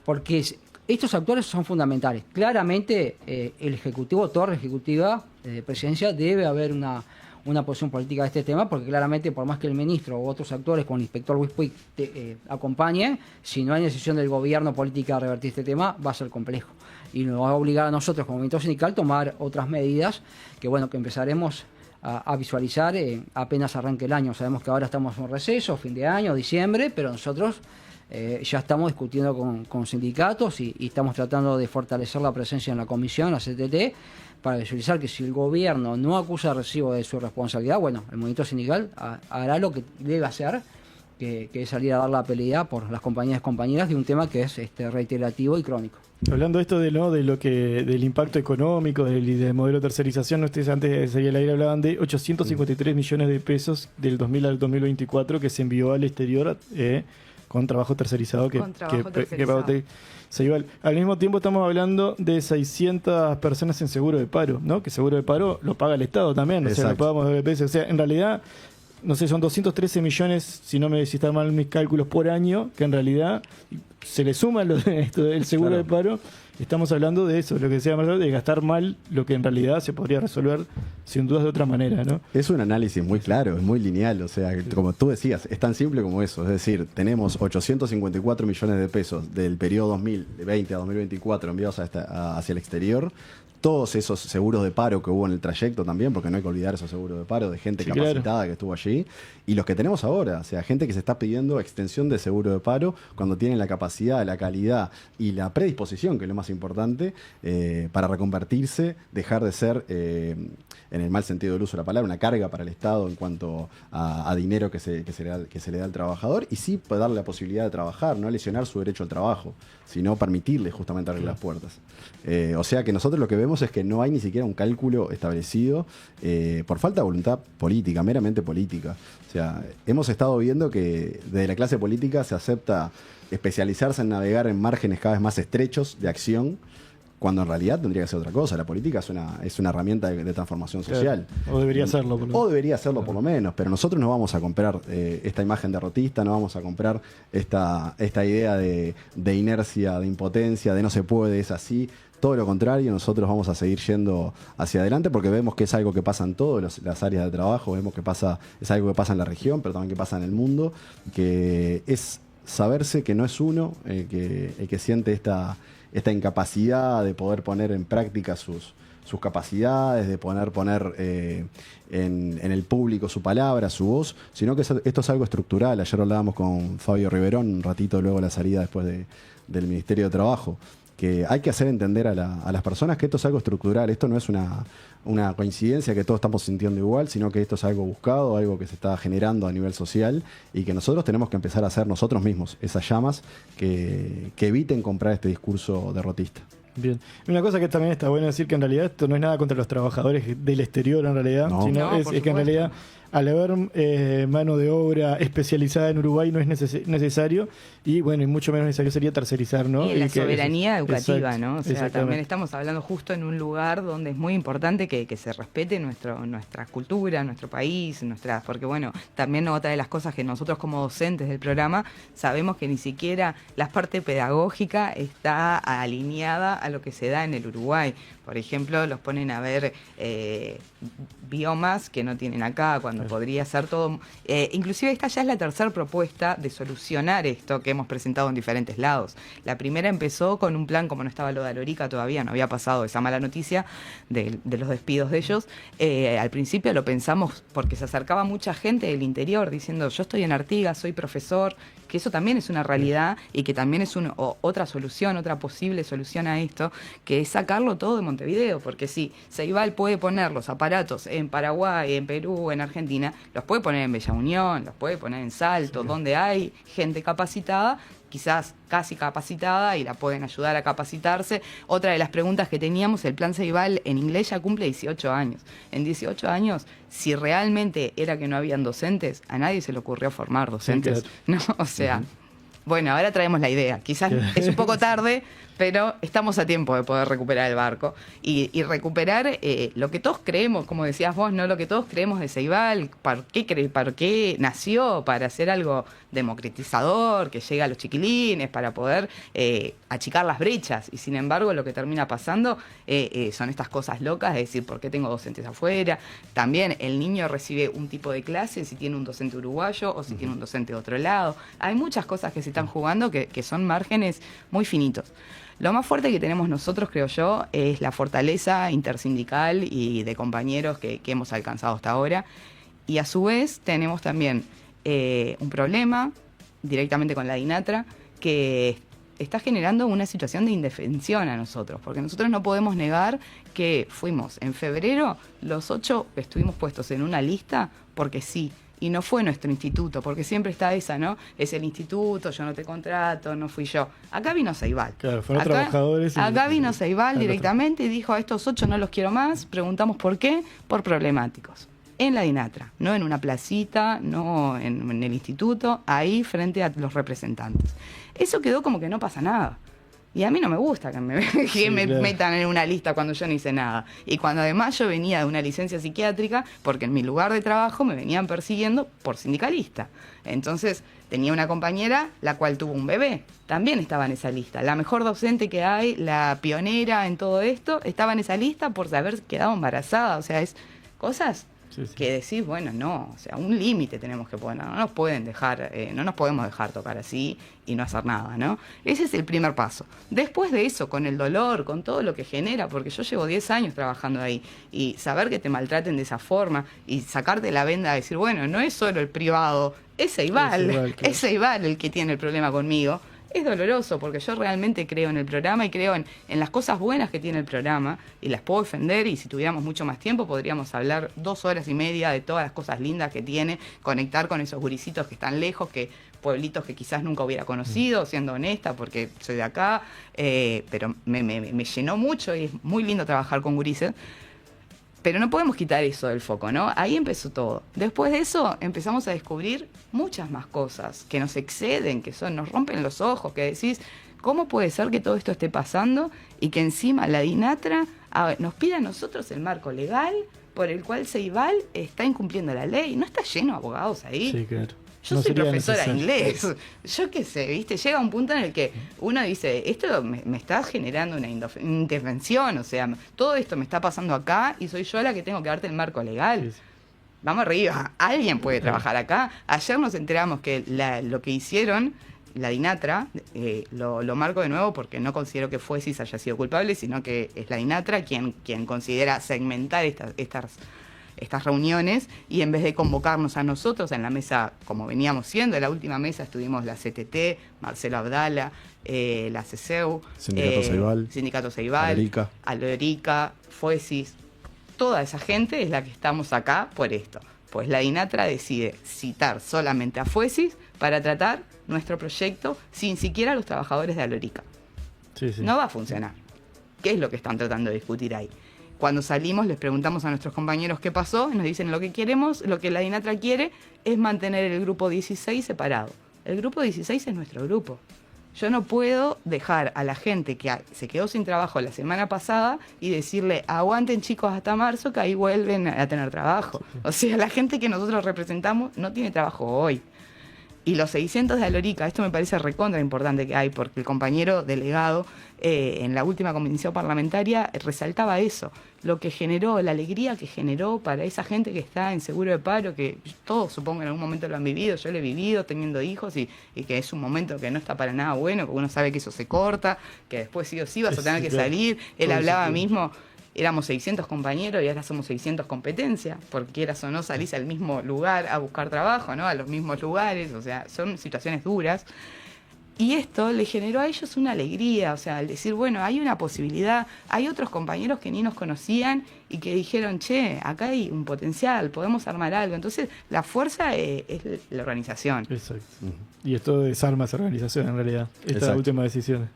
Speaker 4: porque estos actores son fundamentales. Claramente el Ejecutivo, toda la Ejecutiva de Presidencia, debe haber una posición política de este tema, porque claramente por más que el ministro u otros actores como el inspector Luis Puig acompañen, si no hay decisión del gobierno política de revertir este tema, va a ser complejo. Y nos va a obligar a nosotros como movimiento sindical a tomar otras medidas que bueno, que empezaremos a visualizar apenas arranque el año. Sabemos que ahora estamos en receso, fin de año, diciembre, pero nosotros ya estamos discutiendo con sindicatos y estamos tratando de fortalecer la presencia en la comisión, la CTT, para visualizar que si el gobierno no acusa recibo de su responsabilidad, bueno, el movimiento sindical hará lo que debe hacer, que es salir a dar la pelea por las compañeras de un tema que es reiterativo y crónico.
Speaker 1: Hablando de esto del impacto económico, del modelo de tercerización, ustedes antes de salir al aire hablaban de 853 millones de pesos del 2000 al 2024 que se envió al exterior con trabajo tercerizado que se iba al mismo tiempo. Estamos hablando de 600 personas en seguro de paro, ¿no? Que seguro de paro lo paga el Estado también, o sea, lo pagamos de BPS. O sea, en realidad, no sé, son 213 millones, si están mal mis cálculos, por año, que en realidad se le suma el seguro de paro. Estamos hablando de eso, lo que decía Marcelo, de gastar mal lo que en realidad se podría resolver sin dudas de otra manera, ¿no?
Speaker 2: Es un análisis muy claro, es muy lineal, o sea, como tú decías, es tan simple como eso, es decir, tenemos 854 millones de pesos del periodo 2020 a 2024 enviados hacia el exterior. Todos esos seguros de paro que hubo en el trayecto también, porque no hay que olvidar esos seguros de paro de gente capacitada que estuvo allí, y los que tenemos ahora, o sea, gente que se está pidiendo extensión de seguro de paro cuando tienen la capacidad, la calidad y la predisposición, que es lo más importante, para reconvertirse, dejar de ser, en el mal sentido del uso de la palabra, una carga para el Estado en cuanto a dinero que se le da al trabajador, y sí puede darle la posibilidad de trabajar, no lesionar su derecho al trabajo, sino permitirle justamente abrir las puertas. O sea que nosotros lo que vemos es que no hay ni siquiera un cálculo establecido por falta de voluntad política, meramente política. O sea, hemos estado viendo que desde la clase política se acepta especializarse en navegar en márgenes cada vez más estrechos de acción, cuando en realidad tendría que ser otra cosa. La política es una herramienta de transformación social.
Speaker 1: Claro. O debería serlo.
Speaker 2: Por lo menos. Pero nosotros no vamos a comprar esta imagen derrotista, no vamos a comprar esta idea de inercia, de impotencia, de no se puede, es así. Todo lo contrario, nosotros vamos a seguir yendo hacia adelante porque vemos que es algo que pasa en todas las áreas de trabajo, vemos que es algo que pasa en la región, pero también que pasa en el mundo, que es saberse que no es uno el que siente esta incapacidad de poder poner en práctica sus capacidades, de poner en el público su palabra, su voz, sino que esto es algo estructural. Ayer hablábamos con Fabio Riverón un ratito luego de la salida después del Ministerio de Trabajo, que hay que hacer entender a las personas que esto es algo estructural. Esto no es una coincidencia que todos estamos sintiendo igual, sino que esto es algo buscado, algo que se está generando a nivel social, y que nosotros tenemos que empezar a hacer nosotros mismos esas llamas que eviten comprar este discurso derrotista.
Speaker 1: Bien. Una cosa que también está bueno decir, que en realidad esto no es nada contra los trabajadores del exterior en realidad, sino es que en realidad al haber mano de obra especializada en Uruguay no es necesario, y bueno, y mucho menos necesario sería tercerizar, ¿no?
Speaker 3: Y la soberanía educativa,
Speaker 1: exacto,
Speaker 3: ¿no? O sea, también estamos hablando justo en un lugar donde es muy importante que se respete nuestra cultura, nuestro país, porque bueno, también otra de las cosas que nosotros como docentes del programa sabemos que ni siquiera la parte pedagógica está alineada a lo que se da en el Uruguay. Por ejemplo, los ponen a ver biomas que no tienen acá, cuando podría ser todo... inclusive esta ya es la tercera propuesta de solucionar esto que hemos presentado en diferentes lados. La primera empezó con un plan, como no estaba lo de Alorica todavía, no había pasado esa mala noticia de los despidos de ellos. Al principio lo pensamos porque se acercaba mucha gente del interior diciendo, yo estoy en Artigas, soy profesor, que eso también es una realidad y que también es otra solución, otra posible solución a esto, que es sacarlo todo de Montevideo, porque sí, Ceibal puede poner los aparatos en Paraguay, en Perú, en Argentina, los puede poner en Bella Unión, los puede poner en Salto, donde hay gente capacitada, quizás casi capacitada, y la pueden ayudar a capacitarse. Otra de las preguntas que teníamos, el plan Ceibal en inglés ya cumple 18 años. En 18 años, si realmente era que no habían docentes, a nadie se le ocurrió formar docentes, sí, claro. ¿No? O sea, Bueno, ahora traemos la idea. Quizás es un poco tarde, pero estamos a tiempo de poder recuperar el barco y recuperar lo que todos creemos, como decías vos, ¿no? Lo que todos creemos de Ceibal, ¿para qué nació? Para hacer algo democratizador, que llegue a los chiquilines, para poder achicar las brechas. Y sin embargo, lo que termina pasando son estas cosas locas, de decir, ¿por qué tengo docentes afuera? También el niño recibe un tipo de clase si tiene un docente uruguayo o si tiene un docente de otro lado. Hay muchas cosas que se están jugando que son márgenes muy finitos. Lo más fuerte que tenemos nosotros, creo yo, es la fortaleza intersindical y de compañeros que hemos alcanzado hasta ahora. Y a su vez tenemos también un problema directamente con la DINATRA que está generando una situación de indefensión a nosotros, porque nosotros no podemos negar que fuimos en febrero los 8 que estuvimos puestos en una lista porque sí. Y no fue nuestro instituto, porque siempre está esa, ¿no? Es el instituto, yo no te contrato, no fui yo. Acá vino Ceibal.
Speaker 1: Claro, fueron trabajadores.
Speaker 3: Acá vino Ceibal directamente y dijo, a estos 8 no los quiero más. Preguntamos por qué, por problemáticos. En la DINATRA, no en una placita, no en el instituto, ahí frente a los representantes. Eso quedó como que no pasa nada. Y a mí no me gusta que me metan en una lista cuando yo no hice nada. Y cuando además yo venía de una licencia psiquiátrica, porque en mi lugar de trabajo me venían persiguiendo por sindicalista. Entonces tenía una compañera la cual tuvo un bebé, también estaba en esa lista. La mejor docente que hay, la pionera en todo esto, estaba en esa lista por haber quedado embarazada. O sea, es cosas... Sí. Que decís, bueno, no, o sea, un límite tenemos que poner, no nos pueden dejar, no nos podemos dejar tocar así y no hacer nada, ¿no? Ese es el primer paso. Después de eso, con el dolor, con todo lo que genera, porque yo llevo 10 años trabajando ahí, y saber que te maltraten de esa forma y sacarte la venda de decir, bueno, no es solo el privado, es Ceibal, claro. Es Ceibal el que tiene el problema conmigo. Es doloroso porque yo realmente creo en el programa y creo en las cosas buenas que tiene el programa y las puedo defender, y si tuviéramos mucho más tiempo podríamos hablar 2 horas y media de todas las cosas lindas que tiene, conectar con esos gurisitos que están lejos, que pueblitos que quizás nunca hubiera conocido, siendo honesta porque soy de acá, pero me llenó mucho y es muy lindo trabajar con gurises. Pero no podemos quitar eso del foco, ¿no? Ahí empezó todo. Después de eso empezamos a descubrir muchas más cosas que nos exceden, que nos rompen los ojos, que decís, ¿cómo puede ser que todo esto esté pasando y que encima la DINATRA nos pida a nosotros el marco legal por el cual Ceibal está incumpliendo la ley? ¿No está lleno de abogados ahí?
Speaker 1: Sí, claro.
Speaker 3: Yo no soy profesora de inglés, yo qué sé, ¿viste? Llega un punto en el que uno dice, esto me está generando una indefensión, o sea, todo esto me está pasando acá y soy yo la que tengo que darte el marco legal. Sí. Vamos arriba, alguien puede trabajar acá. Ayer nos enteramos que lo que hicieron, la DINATRA, lo marco de nuevo porque no considero que Fuesis haya sido culpable, sino que es la DINATRA quien considera segmentar estas reuniones, y en vez de convocarnos a nosotros en la mesa, como veníamos siendo, en la última mesa estuvimos la CTT, Marcelo Abdala, la CESEU, Sindicato Ceibal, Alorica, Fuesis, toda esa gente es la que estamos acá por esto. Pues la DINATRA decide citar solamente a Fuesis para tratar nuestro proyecto sin siquiera a los trabajadores de Alorica. Sí. No va a funcionar. ¿Qué es lo que están tratando de discutir ahí? Cuando salimos les preguntamos a nuestros compañeros qué pasó, y nos dicen lo que la DINATRA quiere es mantener el grupo 16 separado. El grupo 16 es nuestro grupo. Yo no puedo dejar a la gente que se quedó sin trabajo la semana pasada y decirle, aguanten chicos hasta marzo que ahí vuelven a tener trabajo. O sea, la gente que nosotros representamos no tiene trabajo hoy. Y los 600 de Alorica, esto me parece recontra importante que hay, porque el compañero delegado en la última convención parlamentaria resaltaba eso, lo que generó, la alegría que generó para esa gente que está en seguro de paro, que todos supongo en algún momento lo han vivido, yo lo he vivido teniendo hijos, y que es un momento que no está para nada bueno, porque uno sabe que eso se corta, que después sí o sí vas a tener que salir. Él hablaba mismo, éramos 600 compañeros y ahora somos 600 competencias, porque quieras o no salís al mismo lugar a buscar trabajo, ¿no? A los mismos lugares, o sea, son situaciones duras. Y esto le generó a ellos una alegría, o sea, al decir, bueno, hay una posibilidad, hay otros compañeros que ni nos conocían y que dijeron, che, acá hay un potencial, podemos armar algo. Entonces, la fuerza es la organización.
Speaker 1: Exacto. Y esto desarma esa organización en realidad, esta última decisión.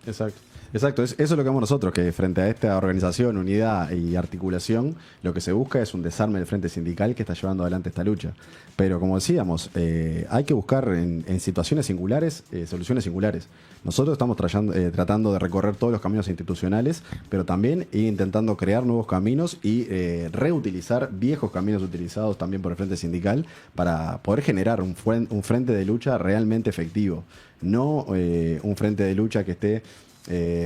Speaker 2: Exacto, eso es lo que vemos nosotros, que frente a esta organización, unidad y articulación, lo que se busca es un desarme del frente sindical que está llevando adelante esta lucha. Pero como decíamos, hay que buscar en situaciones singulares, soluciones singulares. Nosotros estamos tratando de recorrer todos los caminos institucionales, pero también ir intentando crear nuevos caminos y reutilizar viejos caminos utilizados también por el frente sindical para poder generar un frente de lucha realmente efectivo. No un frente de lucha que esté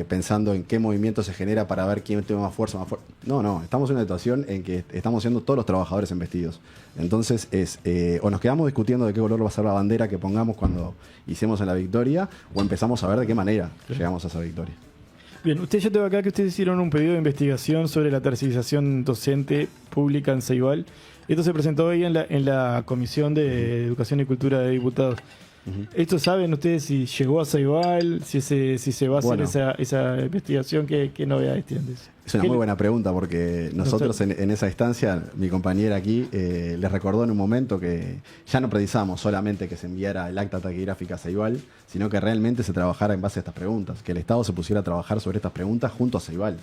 Speaker 2: pensando en qué movimiento se genera para ver quién tiene más fuerza. No, estamos en una situación en que estamos siendo todos los trabajadores embestidos. Entonces o nos quedamos discutiendo de qué color va a ser la bandera que pongamos cuando hicimos en la victoria, o empezamos a ver de qué manera llegamos a esa victoria.
Speaker 1: Bien, yo tengo acá que ustedes hicieron un pedido de investigación sobre la tercerización docente pública en Ceibal. Esto se presentó hoy en la Comisión de Educación y Cultura de Diputados. ¿Esto saben ustedes si llegó a Ceibal, si se va a hacer esa investigación? ¿Qué novedades tienen?
Speaker 2: Es una muy buena pregunta, porque nosotros en esa instancia, mi compañera aquí les recordó en un momento que ya no precisamos solamente que se enviara el acta taquigráfica a Ceibal, sino que realmente se trabajara en base a estas preguntas, que el Estado se pusiera a trabajar sobre estas preguntas junto a Ceibal.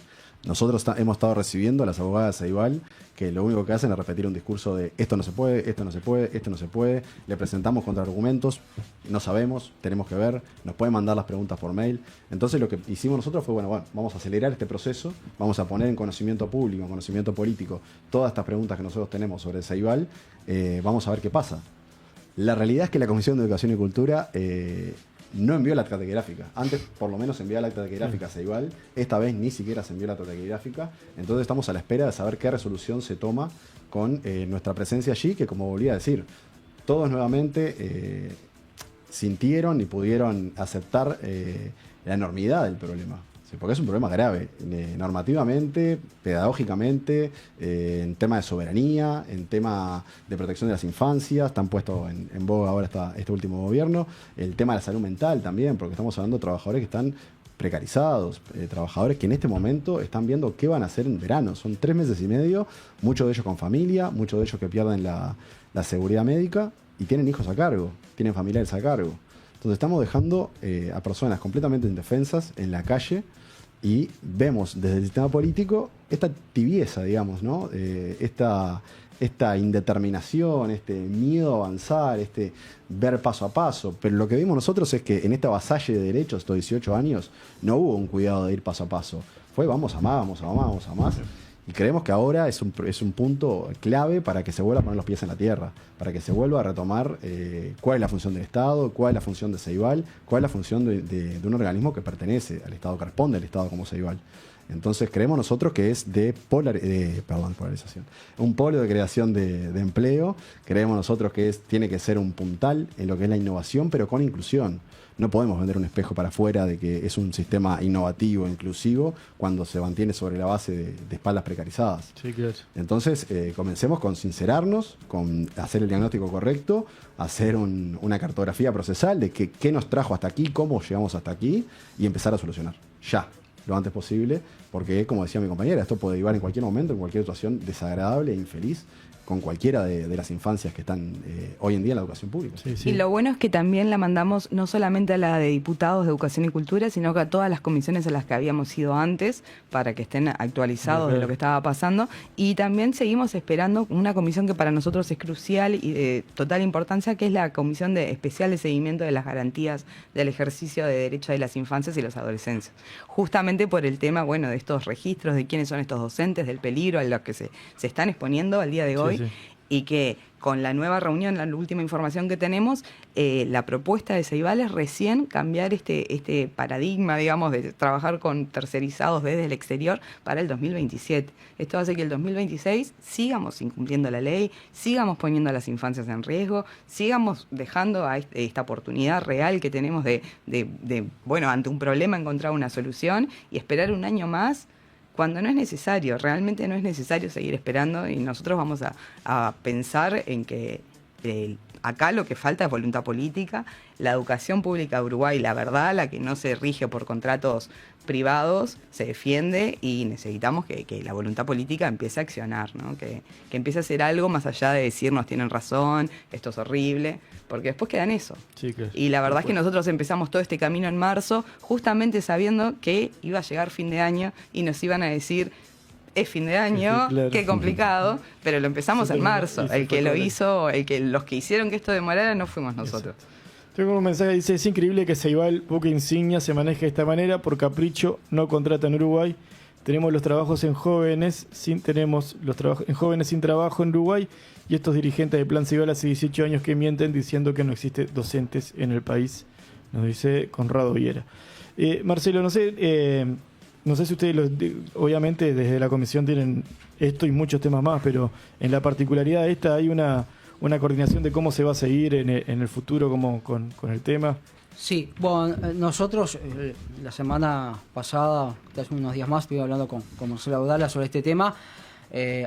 Speaker 2: Nosotros hemos estado recibiendo a las abogadas de Ceibal, que lo único que hacen es repetir un discurso de esto no se puede, esto no se puede, esto no se puede. Le presentamos contraargumentos, no sabemos, tenemos que ver, nos pueden mandar las preguntas por mail. Entonces lo que hicimos nosotros fue, bueno, vamos a acelerar este proceso, vamos a poner en conocimiento público, en conocimiento político, todas estas preguntas que nosotros tenemos sobre Ceibal, vamos a ver qué pasa. La realidad es que la Comisión de Educación y Cultura no envió la acta taquigráfica. Antes, por lo menos, envió la acta taquigráfica a Ceibal. Esta vez ni siquiera se envió la acta taquigráfica. Entonces estamos a la espera de saber qué resolución se toma con nuestra presencia allí, que, como volví a decir, todos nuevamente sintieron y pudieron aceptar la enormidad del problema. Porque es un problema grave, normativamente, pedagógicamente, en tema de soberanía, en tema de protección de las infancias, están puestos en boga ahora este último gobierno, el tema de la salud mental también, porque estamos hablando de trabajadores que están precarizados, trabajadores que en este momento están viendo qué van a hacer en verano. Son 3 meses y medio, muchos de ellos con familia, muchos de ellos que pierden la seguridad médica y tienen hijos a cargo, tienen familiares a cargo. Entonces estamos dejando a personas completamente indefensas en la calle. Y vemos desde el sistema político esta tibieza, digamos, ¿no? Esta indeterminación, este miedo a avanzar, este ver paso a paso. Pero lo que vimos nosotros es que en esta avasalle de derechos, estos 18 años, no hubo un cuidado de ir paso a paso. Fue vamos a más. Y creemos que ahora es un punto clave para que se vuelva a poner los pies en la tierra, para que se vuelva a retomar cuál es la función del Estado, cuál es la función de Ceibal, cuál es la función de un organismo que pertenece al Estado, que responde al Estado como Ceibal. Entonces creemos nosotros que es polarización, un polo de creación de empleo. Creemos nosotros que tiene que ser un puntal en lo que es la innovación, pero con inclusión. No podemos vender un espejo para afuera de que es un sistema innovativo, inclusivo, cuando se mantiene sobre la base de espaldas precarizadas.
Speaker 1: Sí, claro.
Speaker 2: Entonces, comencemos con sincerarnos, con hacer el diagnóstico correcto, hacer una cartografía procesal de qué nos trajo hasta aquí, cómo llegamos hasta aquí, y empezar a solucionar. Ya, lo antes posible, porque, como decía mi compañera, esto puede derivar en cualquier momento, en cualquier situación desagradable e infeliz, con cualquiera de las infancias que están hoy en día en la educación pública.
Speaker 3: Sí, sí. Y lo bueno es que también la mandamos no solamente a la de diputados de Educación y Cultura, sino que a todas las comisiones a las que habíamos ido antes, para que estén actualizados de lo que estaba pasando. Y también seguimos esperando una comisión que para nosotros es crucial y de total importancia, que es la Comisión Especial de Seguimiento de las Garantías del Ejercicio de Derechos de las Infancias y los Adolescentes. Justamente por el tema, bueno, de estos registros, de quiénes son estos docentes, del peligro a los que se están exponiendo al día de hoy. Sí. Y que con la nueva reunión, la última información que tenemos, la propuesta de Ceibal es recién cambiar este paradigma, digamos, de trabajar con tercerizados desde el exterior para el 2027. Esto hace que el 2026 sigamos incumpliendo la ley, sigamos poniendo a las infancias en riesgo, sigamos dejando a esta oportunidad real que tenemos de bueno, ante un problema encontrar una solución y esperar un año más, cuando no es necesario, realmente no es necesario seguir esperando, y nosotros vamos a pensar en que acá lo que falta es voluntad política. La educación pública de Uruguay, la verdad, la que no se rige por contratos privados, se defiende y necesitamos que la voluntad política empiece a accionar, ¿no? Que empiece a hacer algo más allá de decirnos tienen razón, esto es horrible, porque después queda en eso.
Speaker 1: Sí, claro.
Speaker 3: Y la verdad es que nosotros empezamos todo este camino en marzo, justamente sabiendo que iba a llegar fin de año y nos iban a decir, es fin de año,
Speaker 1: Sí, claro.
Speaker 3: qué complicado, pero lo empezamos
Speaker 1: Sí,
Speaker 3: en marzo.
Speaker 1: y se
Speaker 3: El que
Speaker 1: fue
Speaker 3: lo
Speaker 1: correcto.
Speaker 3: hizo, los que hicieron que esto demorara no fuimos nosotros.
Speaker 1: Tengo un mensaje que dice: es increíble que Ceibal, buque insignia, se maneje de esta manera. Por capricho no contrata en Uruguay. Tenemos los trabajos en jóvenes, en jóvenes sin trabajo en Uruguay, y estos dirigentes de Plan Ceibal hace 18 años que mienten diciendo que no existe docentes en el país, nos dice Conrado Viera. Marcelo, no sé si ustedes, obviamente desde la comisión tienen esto y muchos temas más, pero en la particularidad de esta hay una coordinación de cómo se va a seguir en el futuro con el tema.
Speaker 4: Sí, bueno, nosotros la semana pasada, hace unos días más, estuve hablando con Marcelo Audala sobre este tema.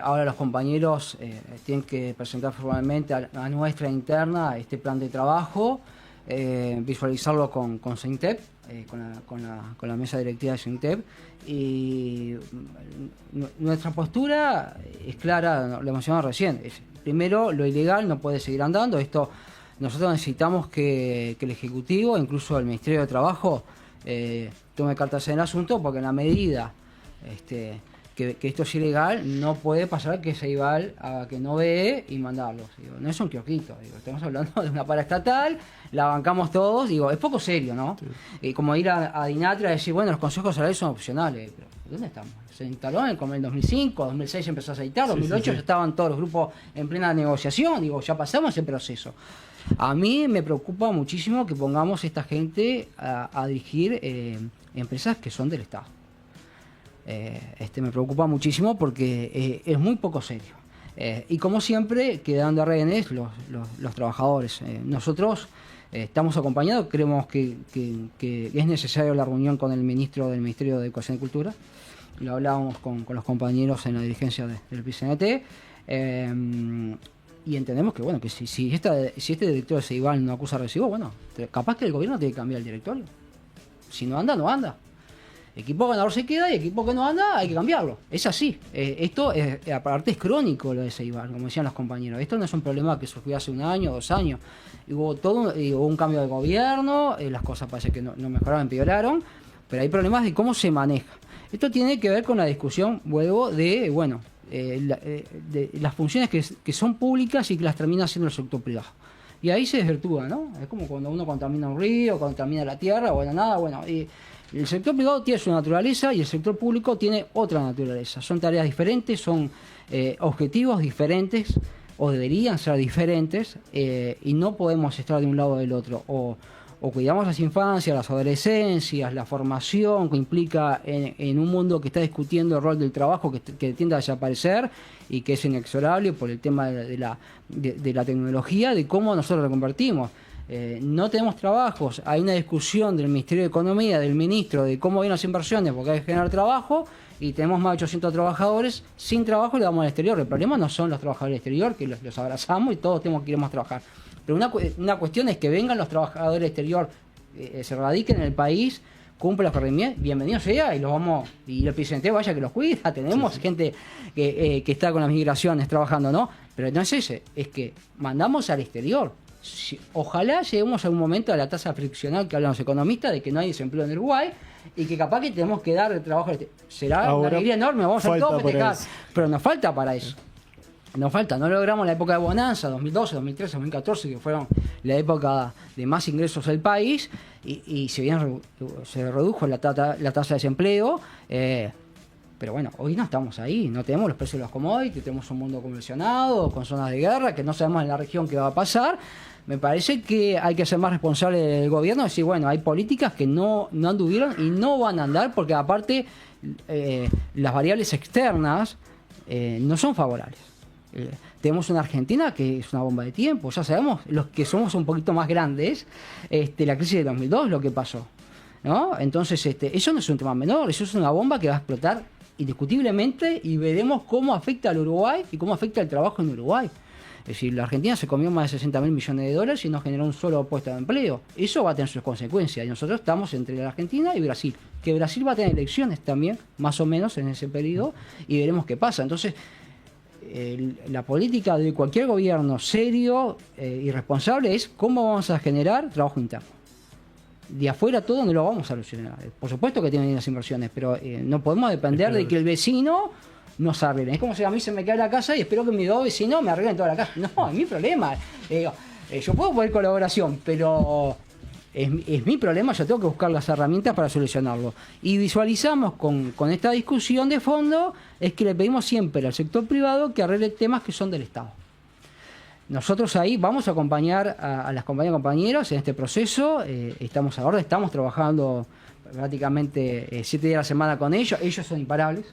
Speaker 4: Ahora los compañeros tienen que presentar formalmente a nuestra interna este plan de trabajo, visualizarlo con SEINTEP, con la mesa directiva de SEINTEP, y nuestra postura es clara, lo mencionaba recién. Primero, lo ilegal no puede seguir andando. Nosotros necesitamos que el Ejecutivo, incluso el Ministerio de Trabajo, tome cartas en el asunto, porque en la medida que esto es ilegal, no puede pasar que Ceibal haga que no ve y mandarlos. No es un kiosquito, estamos hablando de una paraestatal, la bancamos todos, es poco serio, ¿no? Sí. Como ir a Dinatra y decir, bueno, los consejos salariales son opcionales, pero ¿dónde estamos? Se instaló en el 2005, 2006 empezó a aceitar, 2008 ya estaban todos los grupos en plena negociación, ya pasamos ese proceso. A mí me preocupa muchísimo que pongamos esta gente a dirigir empresas que son del Estado. Me preocupa muchísimo porque es muy poco serio. Y como siempre, quedan de rehenes los trabajadores. Nosotros estamos acompañados, creemos que es necesaria la reunión con el ministro del Ministerio de Educación y Cultura. Lo hablábamos con los compañeros en la dirigencia del PCNT. Y entendemos que bueno, que si este director de Ceibal no acusa recibo, bueno, capaz que el gobierno tiene que cambiar el directorio. Si no anda, no anda. Equipo ganador se queda y equipo que no anda hay que cambiarlo. Es así. Esto aparte es crónico lo de Ceibal, como decían los compañeros. Esto no es un problema que surgió hace 1 año, 2 años. Hubo un cambio de gobierno, las cosas parece que no mejoraron, empeoraron, pero hay problemas de cómo se maneja. Esto tiene que ver con la discusión, vuelvo, de las funciones que son públicas y que las termina haciendo el sector privado. Y ahí se desvirtúa, ¿no? Es como cuando uno contamina un río, contamina la tierra, el sector privado tiene su naturaleza y el sector público tiene otra naturaleza. Son tareas diferentes, son objetivos diferentes, o deberían ser diferentes, y no podemos estar de un lado o del otro. O cuidamos las infancias, las adolescencias, la formación que implica en un mundo que está discutiendo el rol del trabajo que tiende a desaparecer y que es inexorable por el tema de la tecnología, de cómo nosotros lo convertimos. No tenemos trabajos, hay una discusión del Ministerio de Economía, del ministro, de cómo vienen las inversiones porque hay que generar trabajo, y tenemos más de 800 trabajadores sin trabajo y le damos al exterior. El problema no son los trabajadores del exterior, que los abrazamos y todos queremos trabajar. Pero una cuestión es que vengan los trabajadores del exterior, se radiquen en el país, cumplan los requerimientos, bienvenidos sea, y el presidente vaya que los cuida. Tenemos gente que está con las migraciones trabajando, ¿no? Pero no es ese, es que mandamos al exterior. Ojalá lleguemos a un momento a la tasa friccional que hablan los economistas de que no hay desempleo en Uruguay y que capaz que tenemos que dar trabajo. Será una alegría enorme, vamos a hacer todo festejar, pero nos falta para eso. No logramos la época de bonanza, 2012, 2013, 2014, que fueron la época de más ingresos del país, y si bien se redujo la tasa de desempleo, pero bueno, hoy no estamos ahí, no tenemos los precios de los commodities, tenemos un mundo convulsionado, con zonas de guerra, que no sabemos en la región qué va a pasar. Me parece que hay que ser más responsable del gobierno, decir, bueno, hay políticas que no anduvieron y no van a andar, porque aparte las variables externas no son favorables. Tenemos una Argentina que es una bomba de tiempo, ya sabemos, los que somos un poquito más grandes, la crisis de 2002, lo que pasó, ¿no? Entonces, eso no es un tema menor, eso es una bomba que va a explotar indiscutiblemente, y veremos cómo afecta al Uruguay y cómo afecta el trabajo en Uruguay. Es decir, la Argentina se comió más de 60.000 millones de dólares y no generó un solo puesto de empleo. Eso va a tener sus consecuencias. Y nosotros estamos entre la Argentina y Brasil. Que Brasil va a tener elecciones también, más o menos en ese periodo, y veremos qué pasa. Entonces, la política de cualquier gobierno serio y responsable es cómo vamos a generar trabajo interno. De afuera todo no lo vamos a solucionar. Por supuesto que tienen las inversiones, pero no podemos depender de que el vecino nos arreglen. Es como si a mí se me cae la casa y espero que mis dos vecinos me arreglen toda la casa. No, es mi problema. Yo puedo poner colaboración, pero es mi problema, yo tengo que buscar las herramientas para solucionarlo. Y visualizamos con esta discusión de fondo, es que le pedimos siempre al sector privado que arregle temas que son del Estado. Nosotros ahí vamos a acompañar a las compañeras y compañeros en este proceso. Estamos trabajando prácticamente 7 días a la semana con ellos. Ellos son imparables.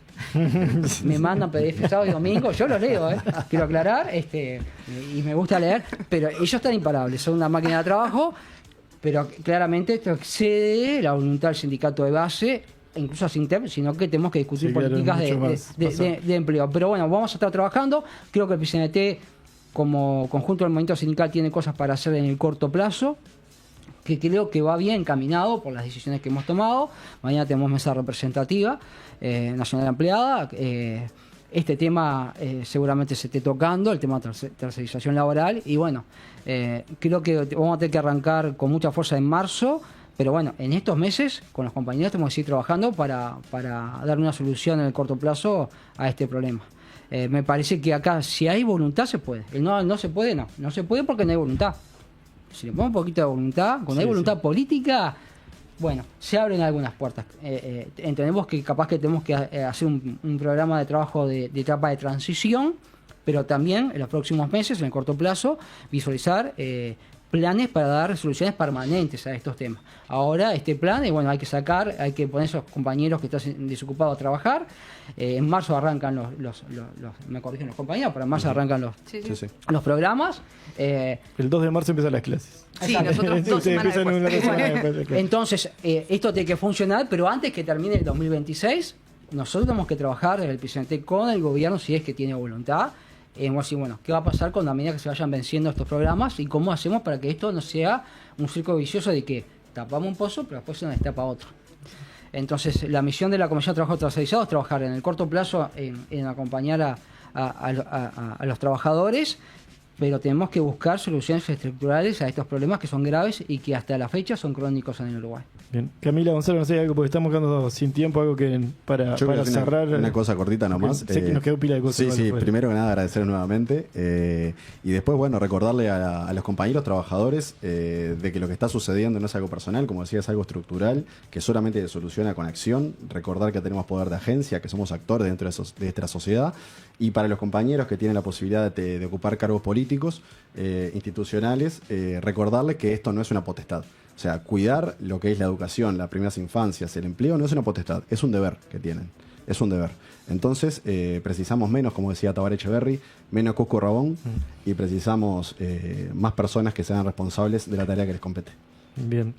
Speaker 4: Me mandan PDF sábado y domingo. Yo los leo, quiero aclarar. Y me gusta leer. Pero ellos están imparables. Son una máquina de trabajo. Pero claramente esto excede la voluntad del sindicato de base, incluso sin TEP, sino que tenemos que discutir políticas de empleo. Pero bueno, vamos a estar trabajando. Creo que el PCNT, como conjunto del movimiento sindical, tiene cosas para hacer en el corto plazo, que creo que va bien encaminado por las decisiones que hemos tomado. Mañana tenemos mesa representativa nacional empleada. Este tema seguramente se esté tocando, el tema de tercerización laboral. Y bueno, creo que vamos a tener que arrancar con mucha fuerza en marzo. Pero bueno, en estos meses con los compañeros tenemos que seguir trabajando para dar una solución en el corto plazo a este problema. Me parece que acá, si hay voluntad, se puede. No se puede, no se puede porque no hay voluntad. Si le ponemos un poquito de voluntad, cuando hay voluntad política, bueno, se abren algunas puertas. Entendemos que capaz que tenemos que hacer un programa de trabajo de etapa de transición, pero también en los próximos meses, en el corto plazo, visualizar planes para dar soluciones permanentes a estos temas. Ahora este plan, bueno, hay que poner a esos compañeros que están desocupados a trabajar. En marzo arrancan me corrigen los compañeros, pero en marzo arrancan los programas.
Speaker 1: El 2 de marzo empiezan las clases.
Speaker 3: Sí, nosotros 2 semanas después.
Speaker 4: Entonces, esto tiene que funcionar, pero antes que termine el 2026, nosotros tenemos que trabajar en el PCNT con el gobierno, si es que tiene voluntad. Bueno, ¿qué va a pasar con la medida que se vayan venciendo estos programas y cómo hacemos para que esto no sea un circo vicioso de que tapamos un pozo pero después se nos destapa otro? Entonces, la misión de la Comisión de Trabajo Tercerizado es trabajar en el corto plazo en acompañar a los trabajadores, pero tenemos que buscar soluciones estructurales a estos problemas que son graves y que hasta la fecha son crónicos en el Uruguay.
Speaker 1: Bien. Camila, Gonzalo, no sé, algo porque estamos quedando sin tiempo, algo que para cerrar.
Speaker 2: Una cosa cortita nomás.
Speaker 1: Sé que nos quedó pila de cosas.
Speaker 2: Sí, primero que nada agradecer nuevamente y después, bueno, recordarle a los compañeros trabajadores de que lo que está sucediendo no es algo personal, como decía, es algo estructural, que solamente se soluciona con acción. Recordar que tenemos poder de agencia, que somos actores dentro de esta sociedad. Y para los compañeros que tienen la posibilidad de ocupar cargos políticos, institucionales, recordarles que esto no es una potestad. O sea, cuidar lo que es la educación, las primeras infancias, el empleo, no es una potestad, es un deber que tienen. Es un deber. Entonces, precisamos menos, como decía Tabaré Echeverry, menos Cusco Rabón, y precisamos más personas que sean responsables de la tarea que les compete.
Speaker 1: Bien.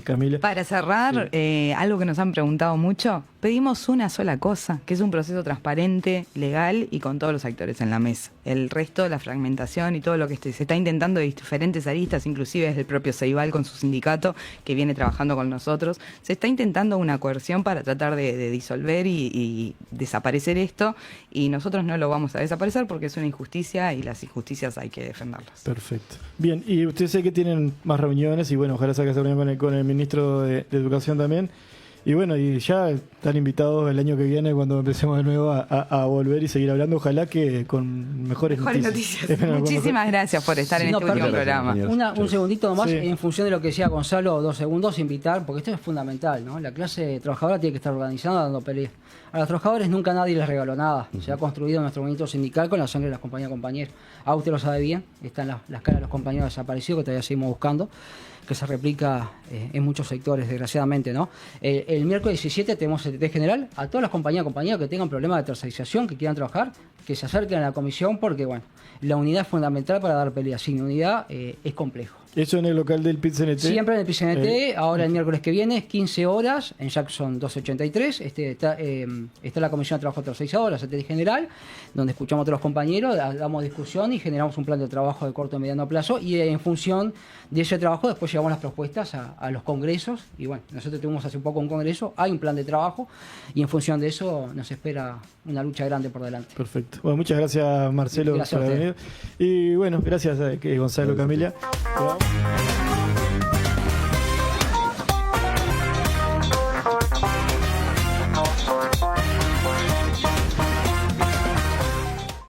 Speaker 1: Camila.
Speaker 3: Para cerrar, algo que nos han preguntado mucho, pedimos una sola cosa, que es un proceso transparente, legal y con todos los actores en la mesa. El resto, la fragmentación y todo lo que se está intentando de diferentes aristas, inclusive desde el propio Ceibal con su sindicato que viene trabajando con nosotros, se está intentando una coerción para tratar de disolver y desaparecer esto, y nosotros no lo vamos a desaparecer porque es una injusticia y las injusticias hay que defenderlas.
Speaker 1: Perfecto. Bien, y ustedes sé que tienen más reuniones y bueno, ojalá saque esa reunión con el ministro de Educación también. Y bueno, y ya están invitados el año que viene cuando empecemos de nuevo a volver y seguir hablando, ojalá que con mejores noticias.
Speaker 3: Muchísimas gracias por estar en este último programa.
Speaker 4: Un segundito nomás, en función de lo que decía Gonzalo, 2 segundos, invitar, porque esto es fundamental, ¿no? La clase trabajadora tiene que estar organizada dando pelea. A los trabajadores nunca nadie les regaló nada. Se ha construido nuestro movimiento sindical con la sangre de las compañías y compañeros. Usted lo sabe bien, están las caras de los compañeros desaparecidos que todavía seguimos buscando, que se replica en muchos sectores, desgraciadamente, ¿no? El miércoles 17 tenemos el TT general. A todas las compañías y compañeros que tengan problemas de tercerización, que quieran trabajar, que se acerquen a la comisión, porque, bueno, la unidad es fundamental para dar pelea. Sin unidad es complejo.
Speaker 1: Eso en el local del PIT-CNT.
Speaker 4: Siempre en el PIT-CNT, ahora el miércoles que viene, 15 horas, en Jackson 283. Está la Comisión de Trabajo Tercerizado, la CTI General, donde escuchamos a todos los compañeros, damos discusión y generamos un plan de trabajo de corto y mediano plazo. Y en función de ese trabajo, después llevamos las propuestas a los congresos. Y bueno, nosotros tuvimos hace poco un congreso, hay un plan de trabajo, y en función de eso nos espera una lucha grande por delante.
Speaker 1: Perfecto. Bueno, muchas gracias, Marcelo,
Speaker 4: Gracias
Speaker 1: por haber venido. Y bueno, gracias a Gonzalo, Camila.